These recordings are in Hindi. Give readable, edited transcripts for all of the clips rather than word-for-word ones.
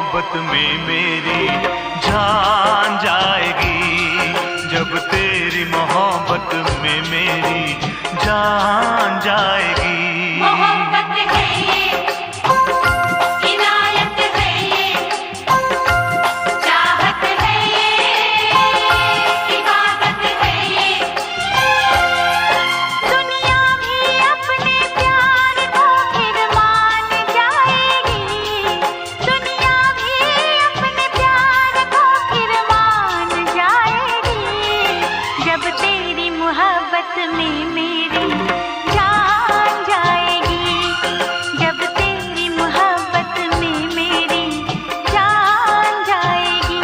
मोहब्बत में मेरी जान जाएगी, जब तेरी मोहब्बत में मेरी जान जाएगी। मोहब्बत है ये, इनायत है ये, चाहत है ये, इबादत है ये। दुनिया भी अपने प्यार को फिर मान जाएगी, दुनिया भी अपने प्यार को फिर मान जाएगी, जब तेरी मोहब्बत में मेरी जान जाएगी, जब तेरी मोहब्बत में मेरी जान जाएगी।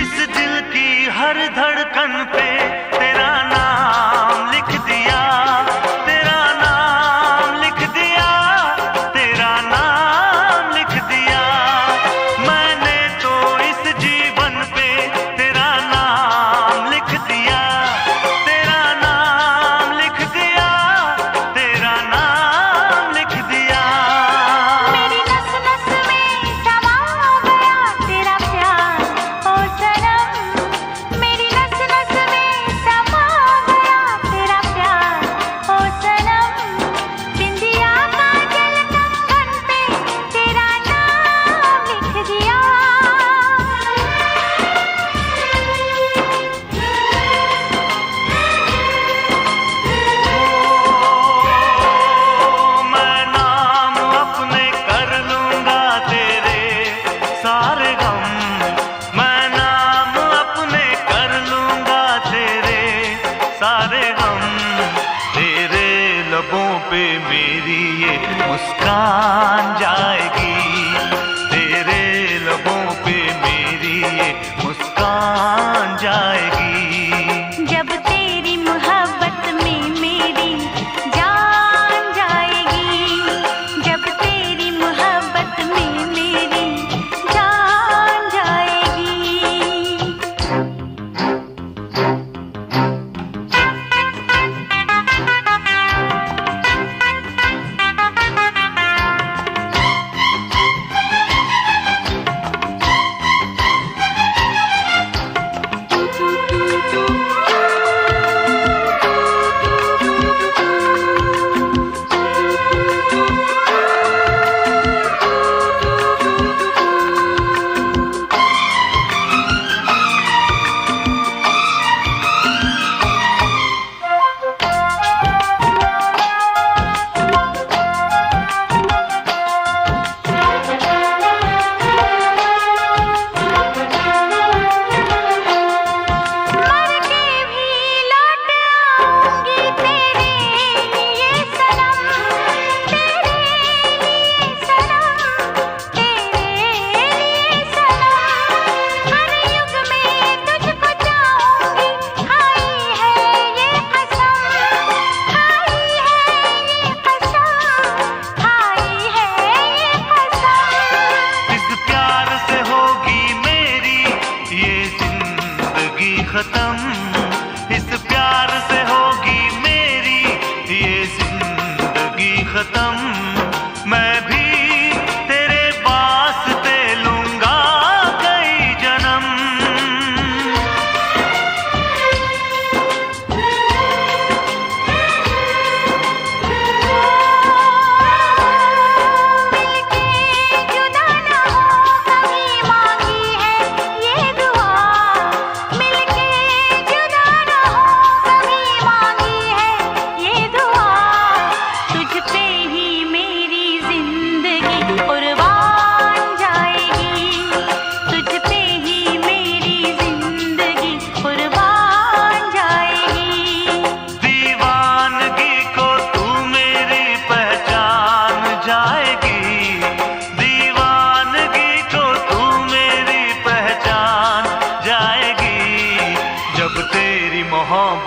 इस दिल की हर धड़कन पे तेरा नाम लिख दिया, तेरा नाम लिख दिया, तेरा नाम लिख दिया। मैंने तो इस जीवन पे तेरा नाम लिख दिया, तेरा नाम लिख दिया, तेरा नाम लिख दिया। मेरी नस नस में समा गया तेरा प्यार ओ सनम, मेरी नस नस में समा गया तेरा प्यार ओ सनम। बिंदिया काजल कंगन पे तेरा नाम लिख दिया। मैं नाम अपने कर लूंगा तेरे सारे गम, मैं नाम अपने कर लूंगा तेरे सारे गम। तेरे लबों पे मेरी ये मुस्कान जाएगी, तेरे लबों पे मेरी ये मुस्कान जाएगी, जब तेरी मोहब्बत में मेरी जान जाएगी, जब तेरी मोहब्बत में मेरी जान जाएगी।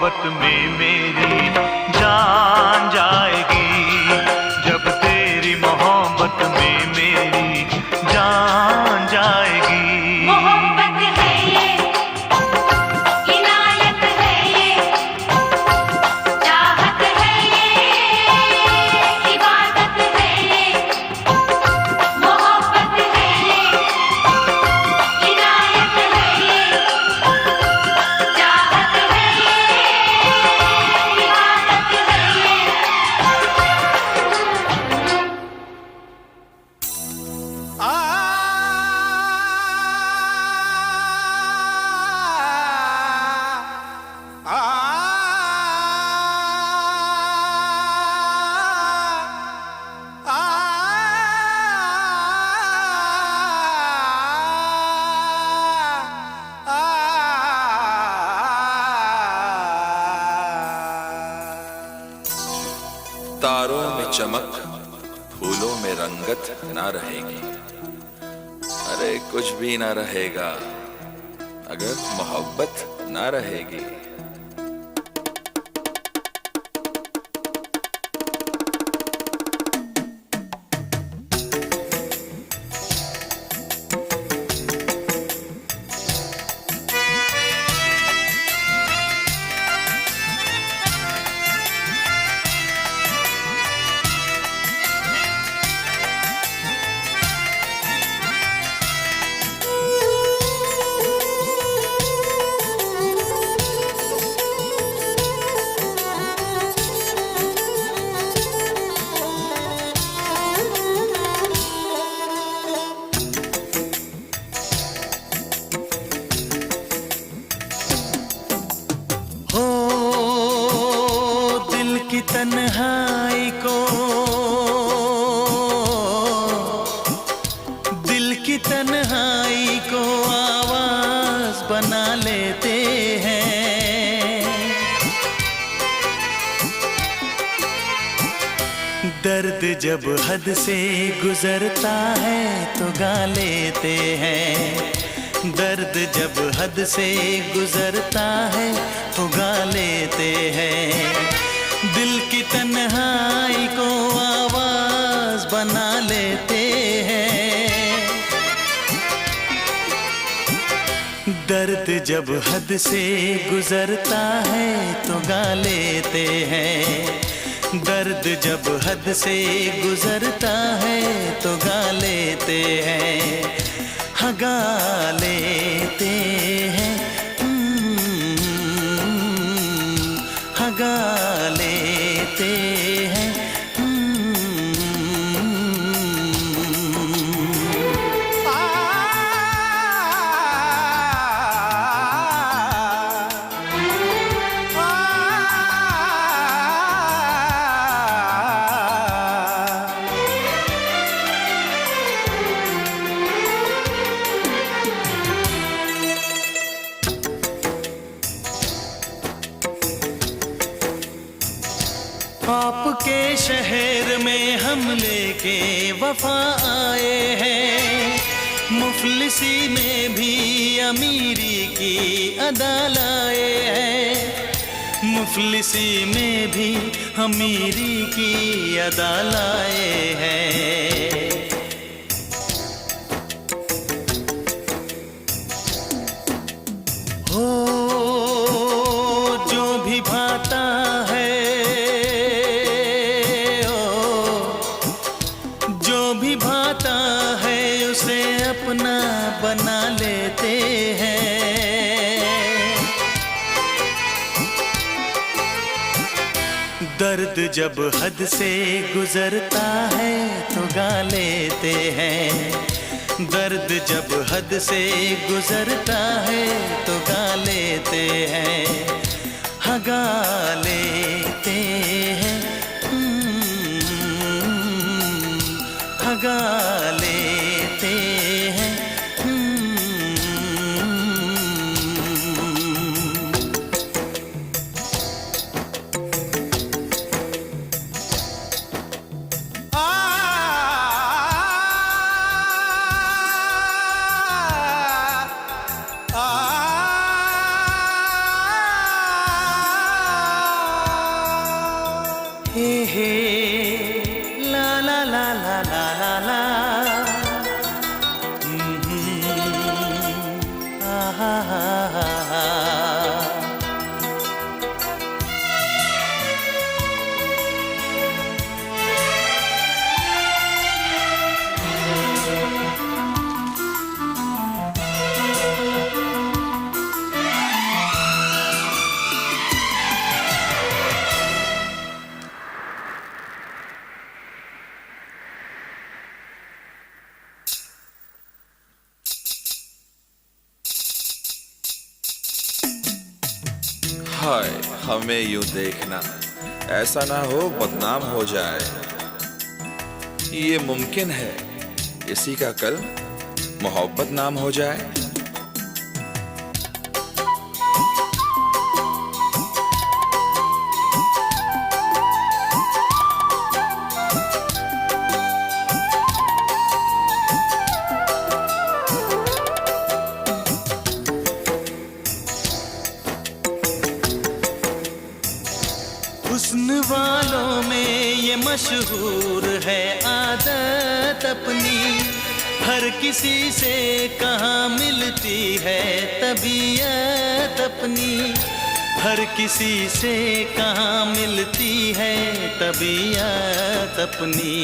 मोहब्बत में मेरी जान जाएगी, जब तेरी मोहब्बत में मेरी जान जाएगी। मोहब्बत है ये, इनायत है ये, चाहत है ये, इबादत है ये। मोहब्बत है ये, इनायत है ये, चाहत है ये, इबादत है ये। तारों में चमक, फूलों में रंगत ना रहेगी। अरे कुछ भी ना रहेगा अगर मोहब्बत ना रहेगी। हो दिल की तन्हाई को, दिल की तन्हाई को आवाज बना लेते हैं। दर्द जब हद से गुजरता है तो गा लेते हैं। दर्द जब हद से गुजरता है तो गा लेते हैं। दिल की तन्हाई को आवाज बना लेते हैं। दर्द जब हद से गुजरता है तो गा लेते हैं। दर्द जब हद से गुजरता है तो गा लेते हैं। गा लेते हैं, गा लेते हैं। आपके शहर में हम लेके वफा आए हैं। मुफलिसी में भी अमीरी की अदा लाए हैं। मुफलिसी में भी अमीरी की अदा लाए हैं। हो जो भी भाता है, भाता है उसे अपना बना लेते हैं। दर्द जब हद से गुजरता है तो गा लेते हैं। दर्द जब हद से गुजरता है तो गा लेते हैं। गा लेते हैं, गा लेते हैं। ला ला ला ला ला। आहा हा हा हा। हाय हमें यूं देखना, ऐसा ना हो बदनाम हो जाए। ये मुमकिन है किसी का कल मोहब्बत नाम हो जाए। हुस्न वालों में ये मशहूर है आदत अपनी, हर किसी से कहाँ मिलती है तबीयत अपनी, हर किसी से कहाँ मिलती है तबीयत अपनी।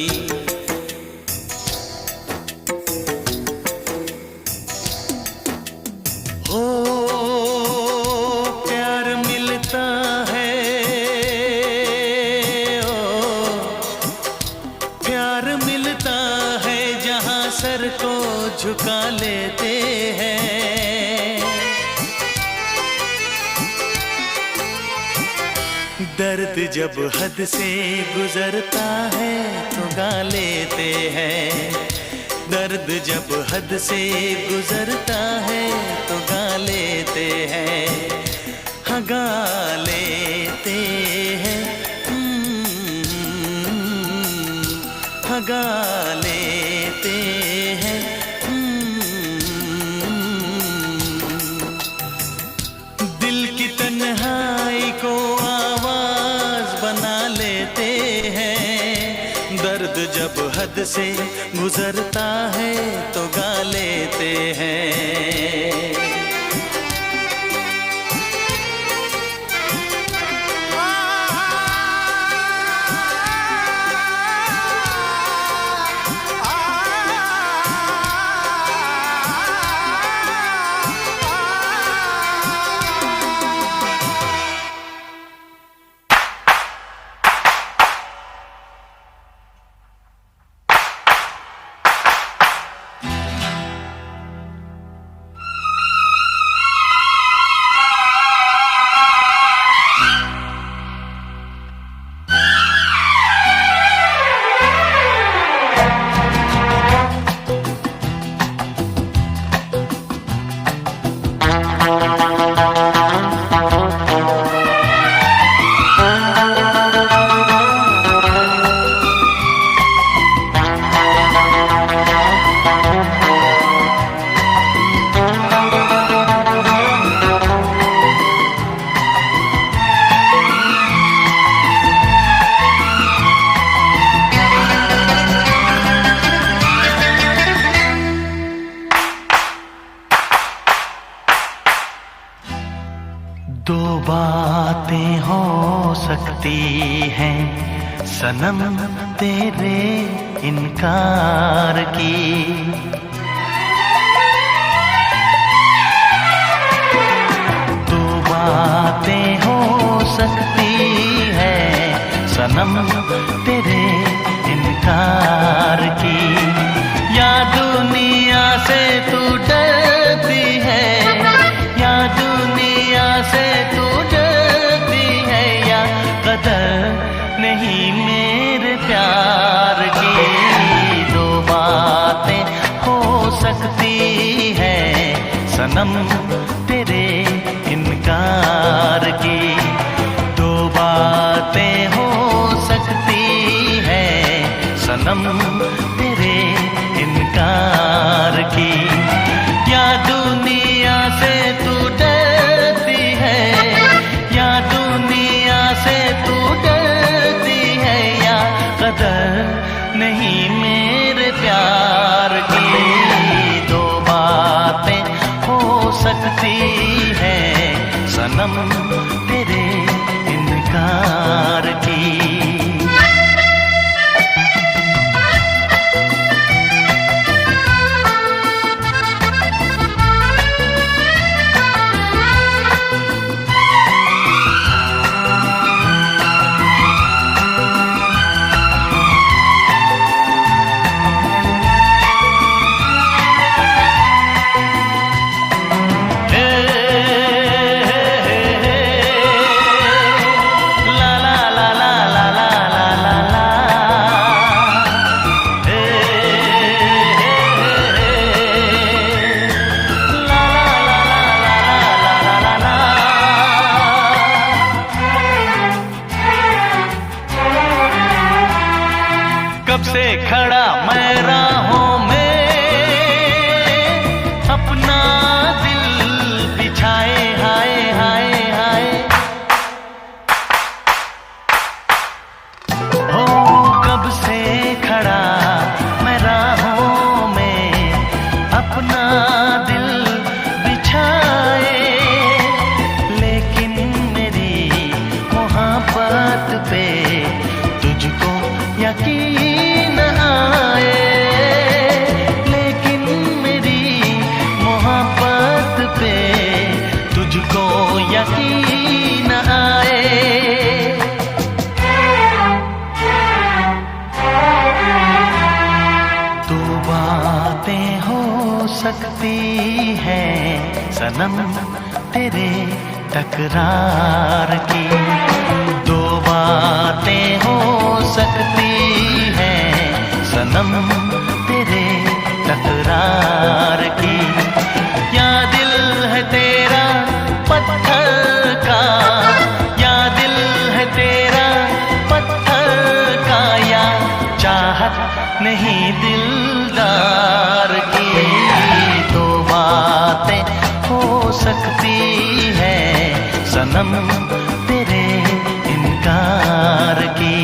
हो प्यार मिलता है, सर को झुका लेते हैं। दर्द जब हद से गुजरता है तो गा लेते हैं, दर्द जब हद से गुजरता है तो गा लेते हैं, हाँ गा लेते हैं, हाँ गा लेते हैं। दिल की तन्हाई को आवाज बना लेते हैं, दर्द जब हद से गुजरता है तो गा लेते हैं। दो बातें हो सकती हैं सनम तेरे इनकार की, दो बातें हो सकती हैं सनम तेरे इनकार की, या दुनिया से तू डरती है, या दुनिया से तू डरती है, या कदर नहीं मेरे प्यार की। दो बातें हो सकती है सनम तेरे इनकार की, दो बातें हो सकती है सनम तेरे इनकार की, या दुनिया से तू डरती है, या दुनिया से तू डरती है, या कदर नहीं नहीं मेरे प्यार की। दो बातें हो सकती है सनम तेरे इनकार की। कब से खड़ा मैं राहों में अपना दिल बिछाए, हाय हाय हाय। हो कब से खड़ा मैं राहों में अपना दिल बिछाए, लेकिन मेरी मोहब्बत पे तुझको यकीन आए, लेकिन मेरी मोहब्बत पे तुझको यकीन आए। दो बातें हो सकती है सनम तेरे तकरार की। दो बातें हो सकती है सनम तेरे तकरार की। या दिल है तेरा पत्थर का, या दिल है तेरा पत्थर का, या चाहत नहीं दिलदार की। दो बातें हो सकती है सनम तेरे इनकार की।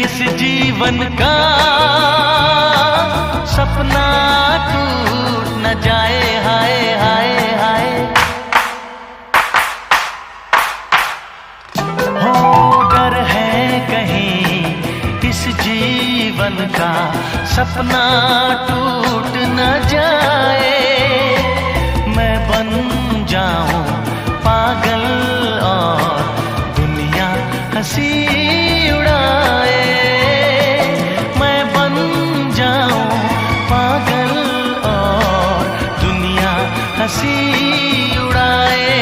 इस जीवन का सपना टूट न जाए, हाय हाय हाय। हो डर है कहीं इस जीवन का सपना टूट न जाए, मैं बन जाऊं पागल और दुनिया हंसी उड़ाए। मैं बन जाऊं पागल और दुनिया हंसी उड़ाए।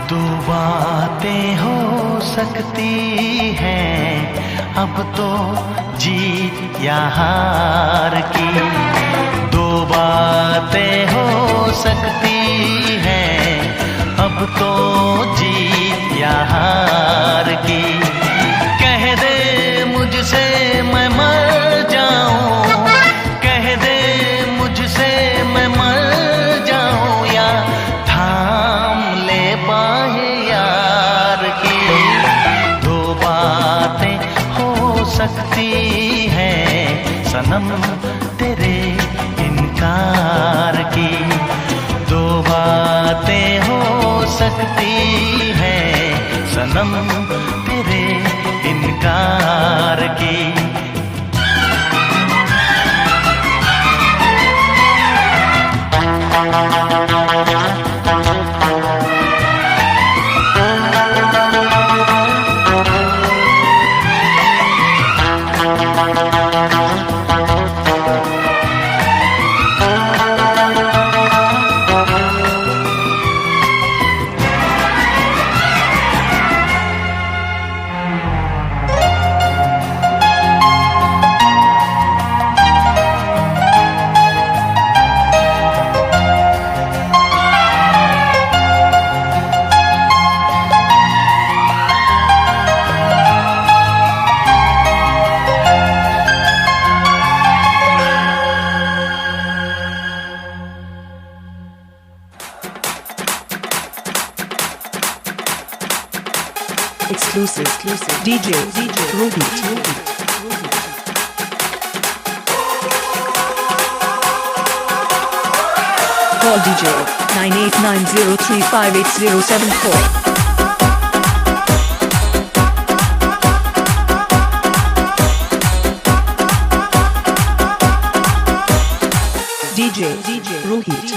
दो बातें हो सकती हैं अब तो जीत या हार की। दो बातें हो सकती हैं अब तो जीत या हार की। कह दे मुझसे मैं मर जाऊं, कह दे मुझसे मैं मर जाऊं, या थाम ले बाहें यार की। दो बातें हो सकती हैं सनम तेरे इनकार की। दो बातें हो सकती हैं सनम तेरे इनकार की। Exclusive DJ Ruby. Call DJ 9890358074. DJ Rohit.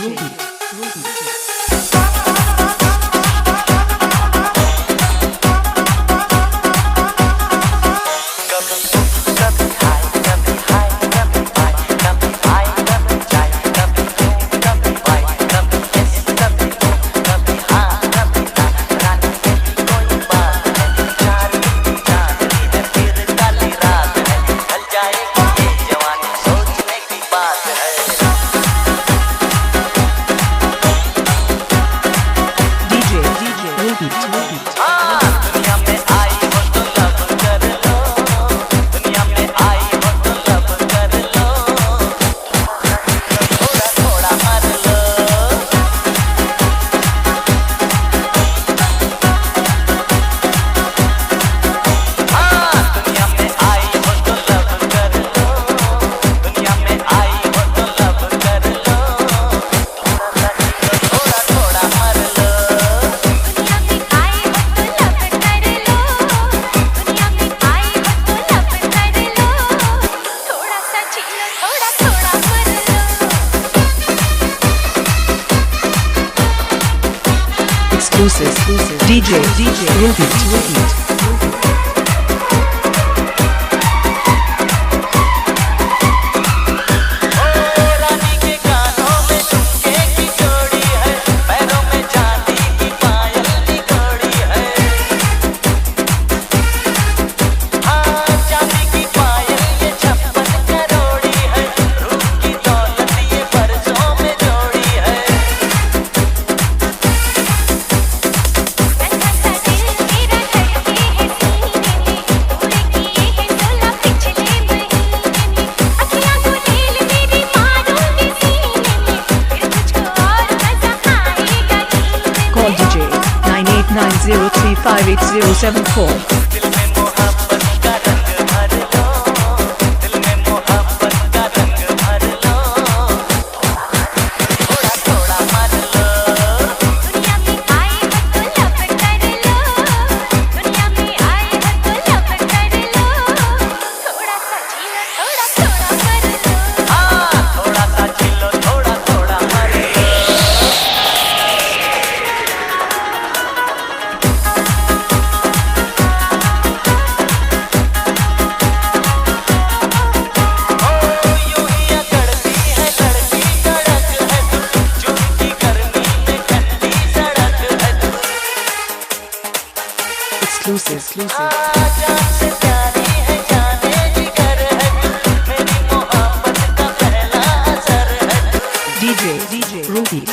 Exclusive DJ Rohit. Call DJ 9890358074. Exclusive. DJ Rohit.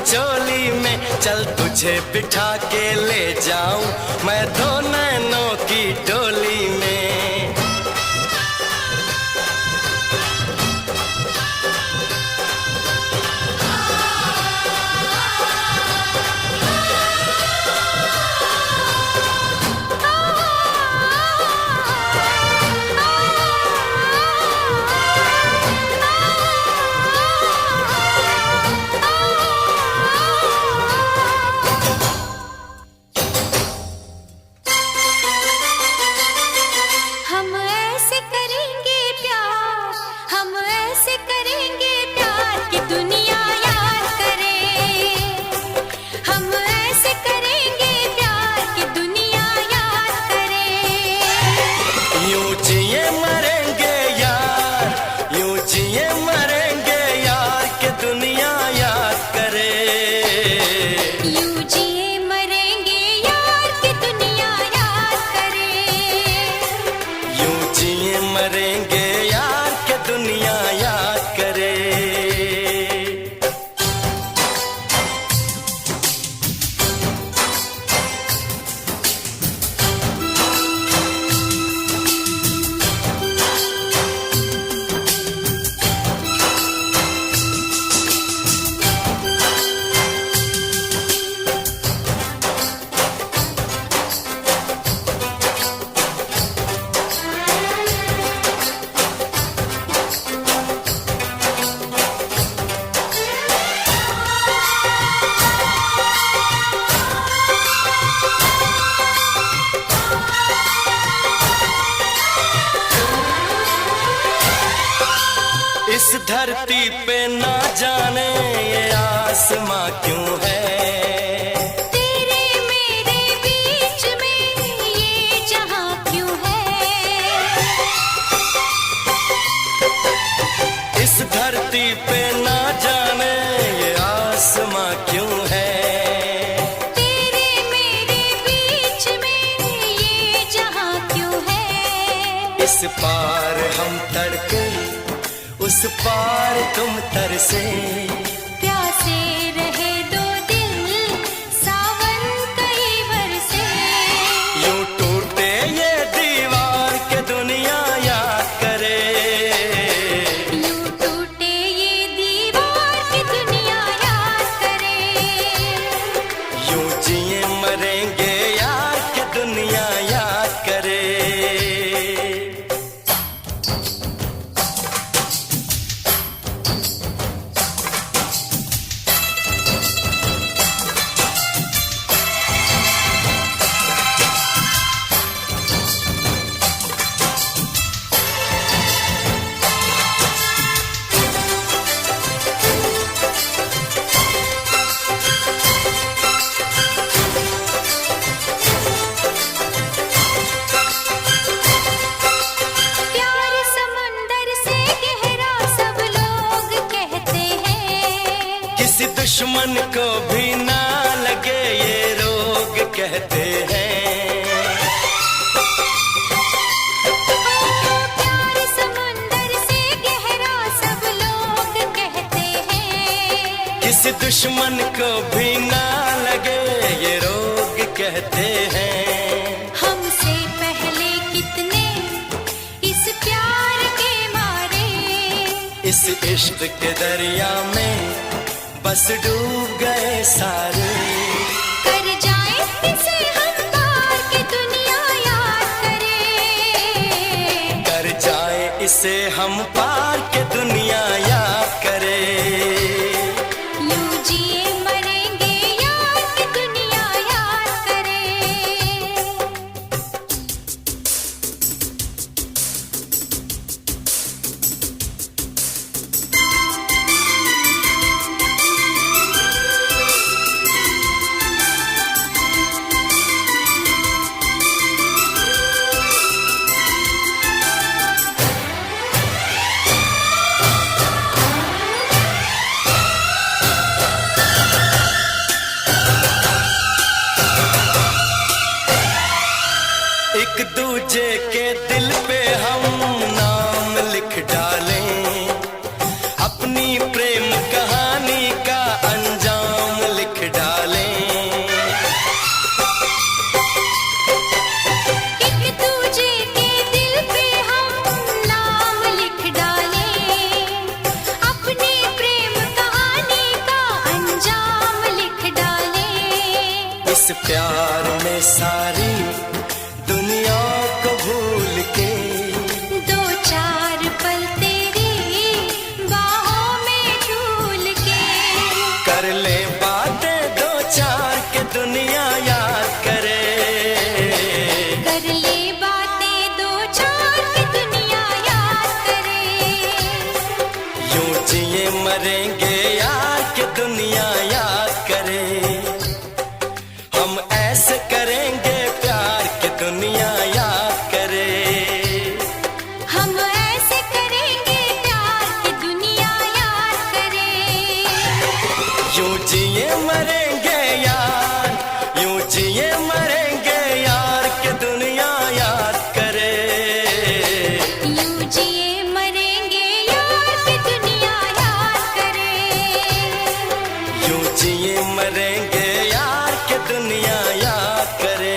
चोली में, चल तुझे बिठा के ले जाऊं मैं दो नैनों की डोली में। इस धरती पे ना जाने ये आसमां क्यों है, तेरे मेरे बीच में ये जहां क्यों है। इस धरती पे ना जाने ये आसमां क्यों है, तेरे मेरे बीच में ये जहां क्यों है। इस पार हम तड़के उस पार तुम तरसे, प्यासे रहे दो दिल सावन कई बरसे। यूं टूटे ये दीवार के दुनिया याद करे, यूं टूटे ये दीवार की दुनिया याद करे। यूं जिए मरेंगे यार के दुनिया याद करे। दुश्मन को भी ना लगे ये रोग कहते हैं। प्यार समंदर से गहरा सब लोग कहते हैं। किसी दुश्मन को भी ना लगे ये रोग कहते हैं। हमसे पहले कितने इस प्यार के मारे, इस इश्क के दरिया में बस डूब गए सारे। कर जाए इसे हम पार के दुनिया याद करे, कर जाए इसे हम पार के दुनिया याद करे। यूं जिए मरेंगे यार के दुनिया याद करे। एक दूजे के दिल पे हम नाम लिख डालें, अपनी प्रेम कहानी का अंजाम इस प्यार में सारी दुनिया को भूल के दो चार पल तेरी बाहों में झूल के कर ले बातें दो चार के दुनिया याद करे। कर ले बातें दो चार की दुनिया याद करे। यूं जिए मरेंगे यार के दुनिया याद करे। हम ऐसे करेंगे प्यार के दुनिया याद करे। हम ऐसे करेंगे प्यार की दुनिया याद करे। यूं जिए मरेंगे यार, यूं जिए मरेंगे यार के दुनिया याद करे। यूं जिए मरेंगे यार की दुनिया याद करे। यूं जिए मरेंगे यार के दुनिया याद करे।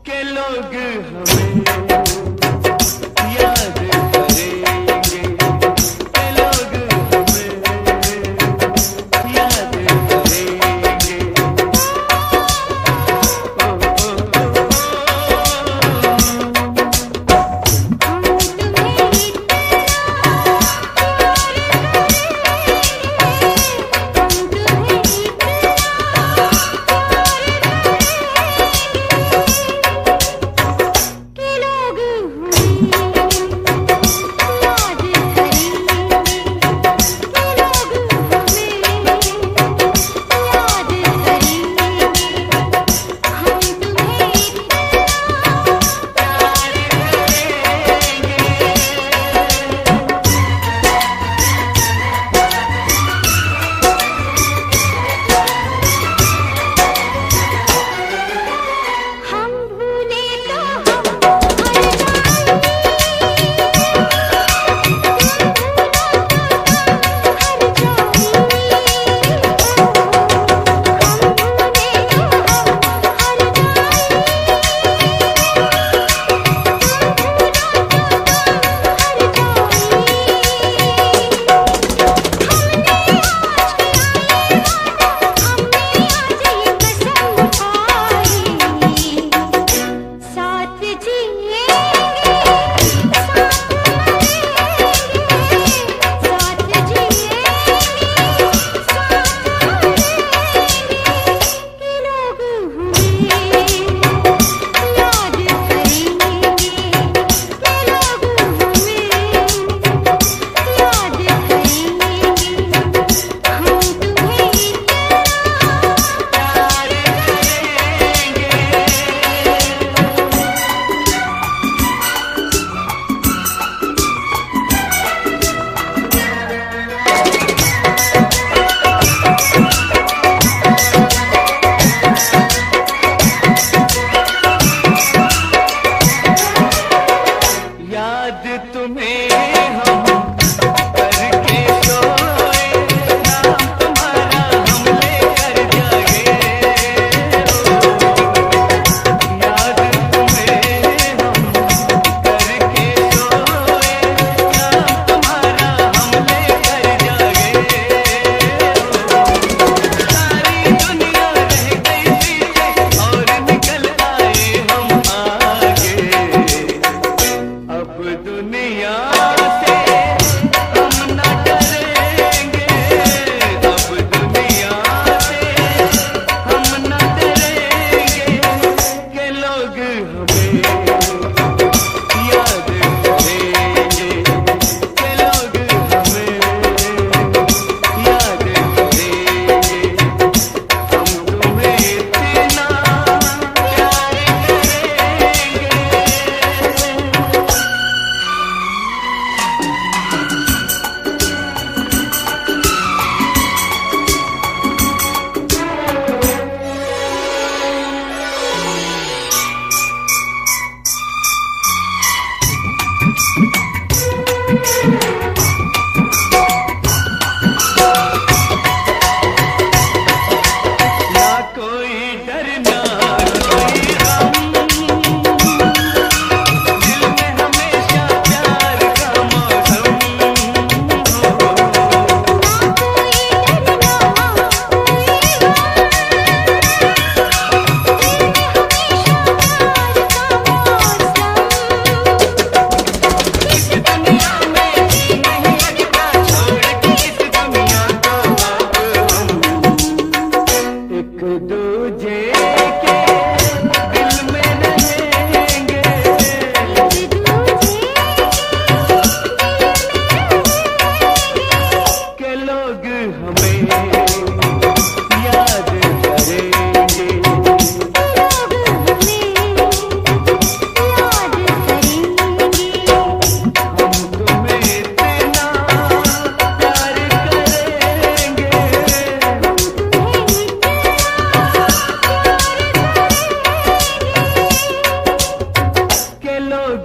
के लोग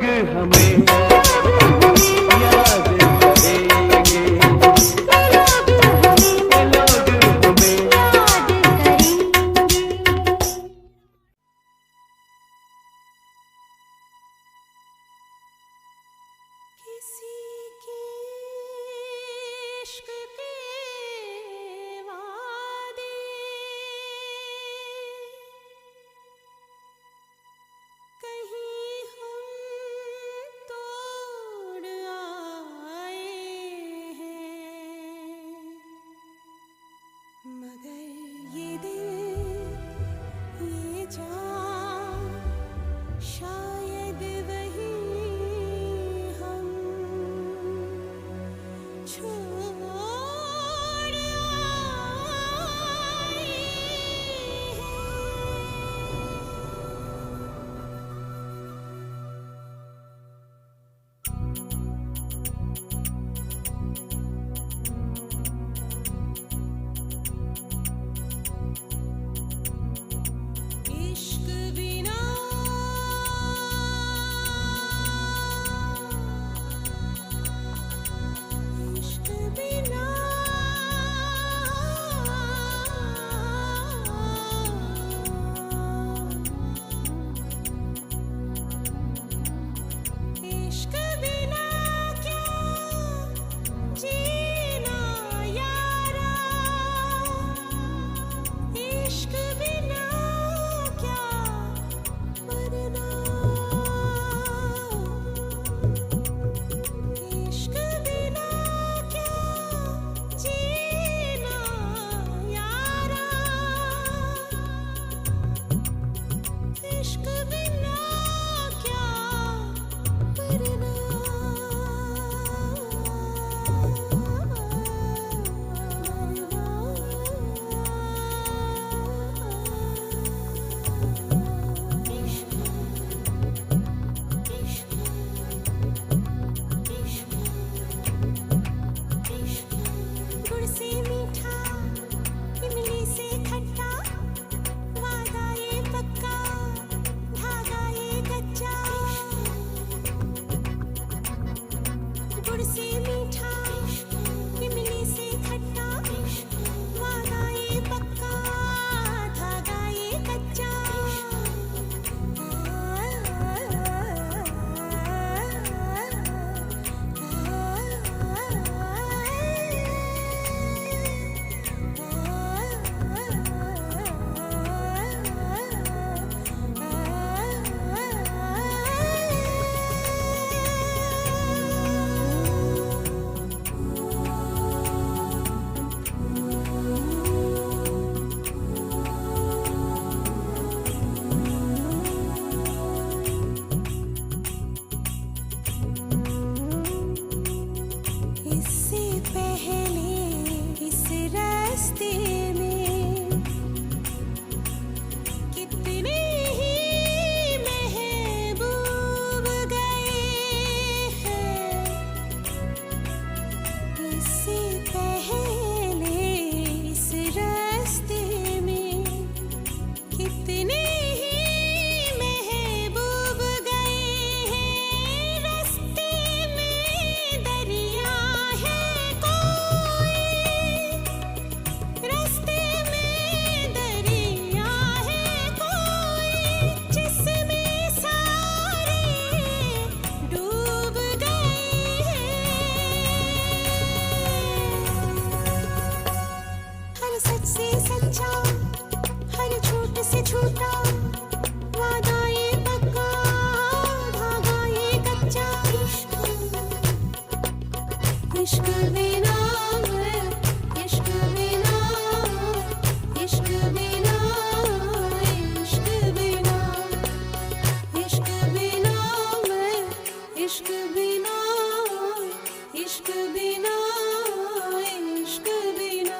हमें याद करेंगे, लोग हमें याद करेंगे। किसी के इश्क के वादे कहीं हम तोड़ आए हैं, मगर ये दिल ये जान शायद वही हम छोड़ आए हैं। इश्क बिना इश्क बिना इश्क बिना क्या जीना यारा, इश्क बिना क्या मरना, इश्क बिना क्या जीना यारा, इश्क बिना क्या मरना। गुड़ से मीठा, इमली से खट्टा, वादा ये पक्का, धागा ये कच्चा। गुड़ से मीठा, इमली से खट्टा, वादा ये पक्का, धागा ये कच्चा। इससे पहले इस रास्ते में कितने ही महबूब गए हैं, इससे पहले इस रास्ते में कितने ही महबूब गए हैं। रास्ते में दरिया है कोई, रास्ते में दरिया है कोई, जिसमें सारे डूब गए हैं। हर सच से सच्चा, हर झूठ से झूठा, वादा ये पक्का, धागा ये कच्चा। इश्क बिना मैं, इश्क बिना, इश्क बिना, इश्क बिना, इश्क बिना मैं, इश्क बिना, इश्क बिना, इश्क बिना।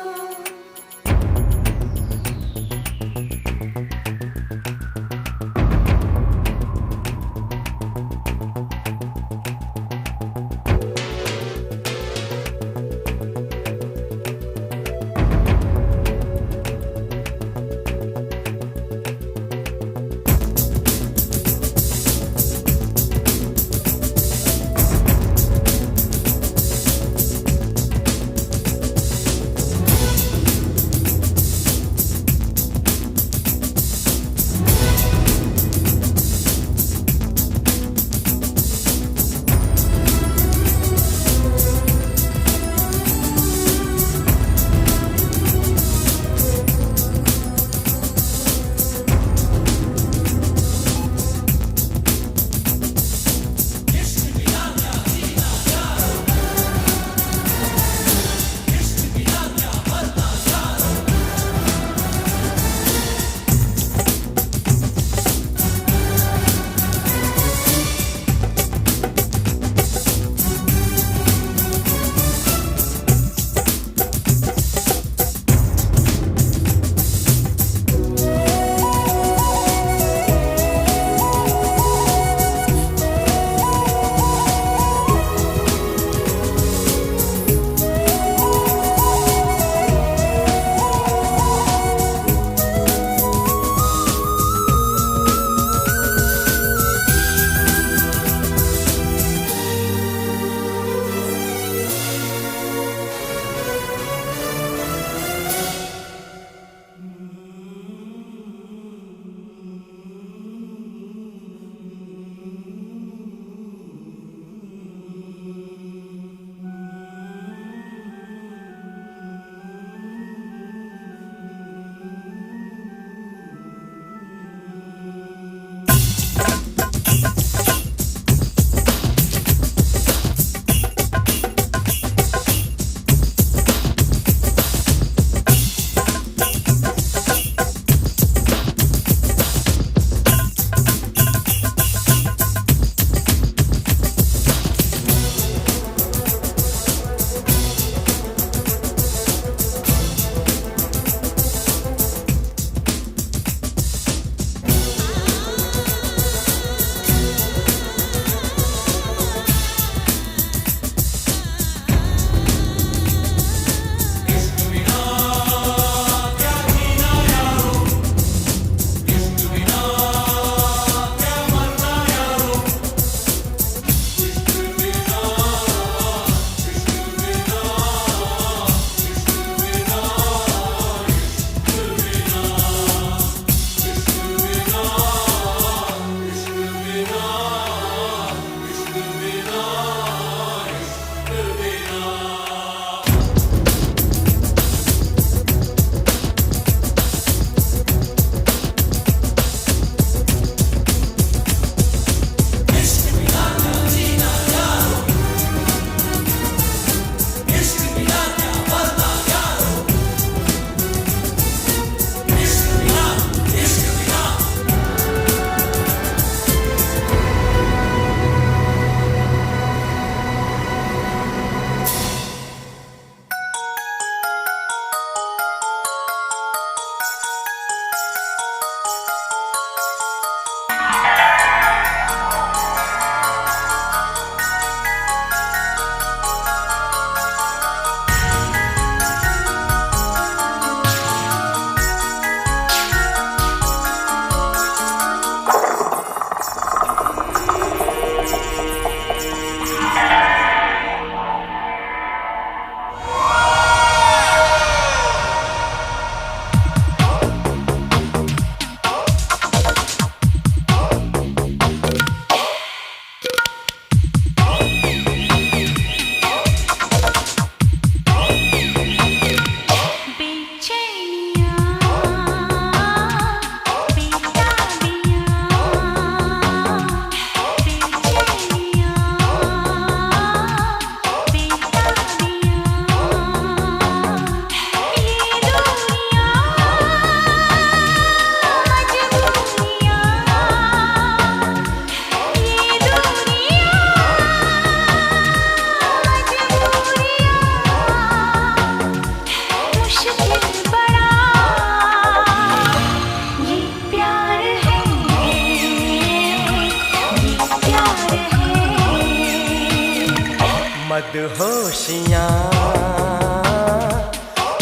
मदहोशियाँ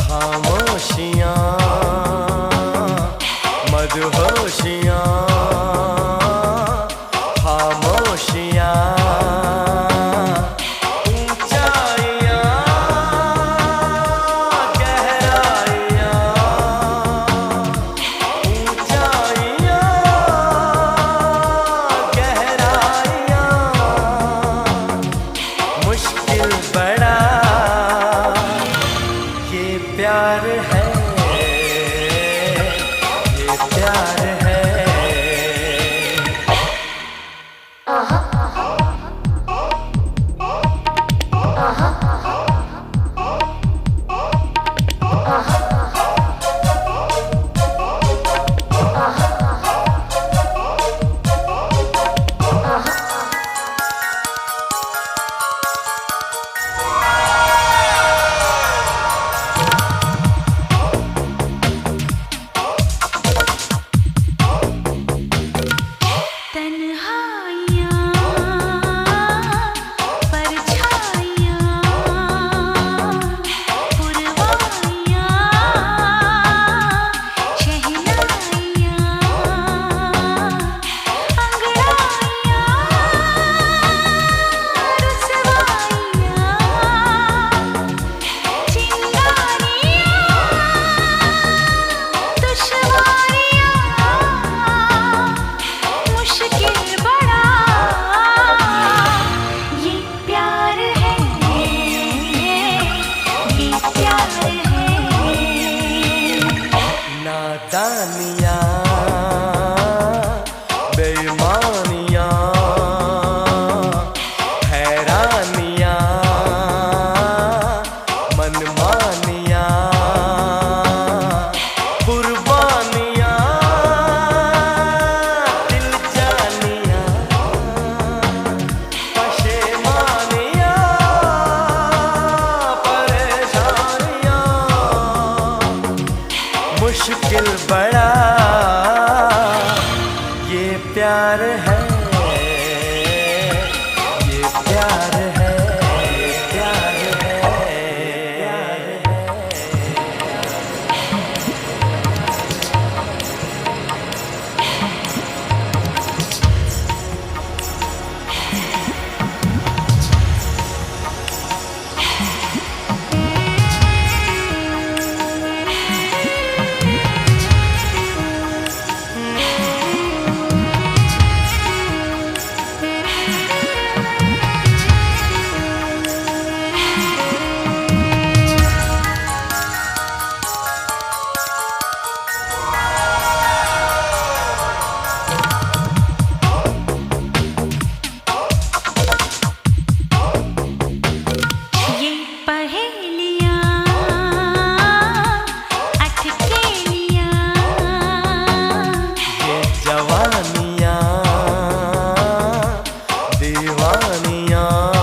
खामोशियाँ मदहोशियाँ खामोशियाँ ऊंचाइयाँ गहराइयाँ ऊंचाइयाँ गहराइयाँ मुश्किल बड़ा ये प्यार है ये प्यार है नादानियाँ बेईमानियाँ हैरानियाँ मनमानियाँ कुर्बानियाँ दिल जानियाँ पशेमानियाँ परेशानियाँ मुश्किल बड़ा ये प्यार है ये प्यार है ये प्यार है जवानियाँ दीवानियाँ